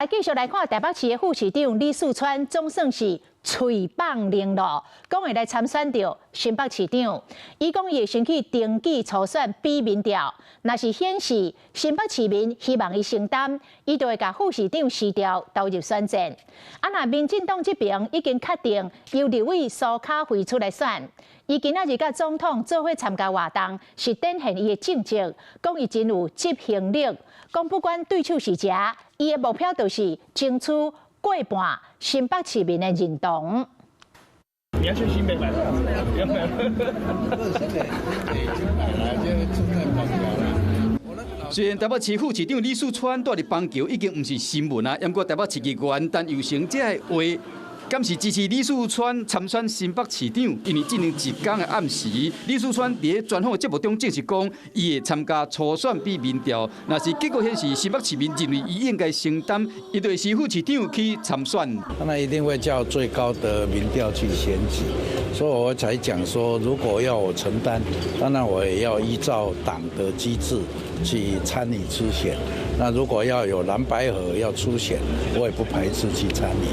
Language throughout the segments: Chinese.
继续来看台北市的副市长李四川，总算是嘴棒零落，讲会来参选到新北市长。伊讲伊会先去登记初选比民调，若是显示新北市民希望伊承担，伊就会甲副市长辞掉投入选战。若民进党这边已经确定由立委苏卡辉出来选，伊今仔日甲总统做伙参加活动，是展现伊的政绩，讲伊真有执行力。讲不管对手是谁，伊的目标就是争取过半新北市民的认同。你要去新北买吗？有没有？虽然台北市副市长李四川住伫邦桥已经毋是新闻啊，不过台北市议员陈佑成这话，敢是支持李四川参选新北市长？因为进行一天的暗时，李四川伫专访的节目中证实讲，伊会参加初选比民调。若是结果显示新北市民认为伊应该承担，伊对市副市长去参选。当然一定会叫最高的民调去选举，所以我才讲说，如果要我承担，当然我也要依照党的机制去参与初选。那如果要有蓝白合要初选，我也不排斥去参与。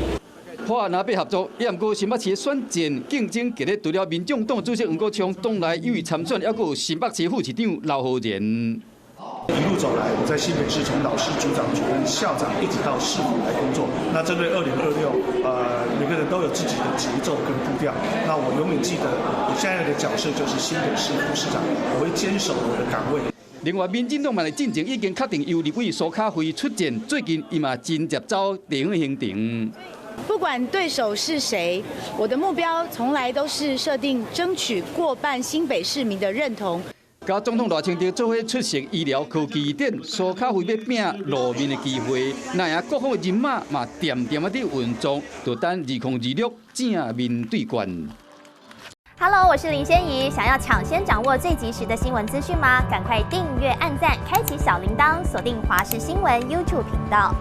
破案要合作，也毋过新北市的选战竞争激烈，除了民众党主席黄国昌党内有意参选，还有新北市副市长刘浩然。一路走来，我在新北市从老师、组长、主任、校长一直到市府来工作。那针对2026，每个人都有自己的节奏跟步调。那我永远记得，我现在的角色就是新北市副市长，我会坚守我的岗位。另外，民进党嘛的进程已经确定由立委苏卡辉出战，最近伊嘛真接走地方行程。不管对手是谁，我的目标从来都是设定争取过半新北市民的认同。甲总统赖清德做伙出席医疗科技展，苏卡辉要拼路面的机会，那样各方的人马嘛点点啊伫运作，就等2026正面对决。Hello， 我是林仙怡，想要抢先掌握最及时的新闻资讯吗？赶快订阅、按赞、开启小铃铛，锁定华视新闻 YouTube 频道。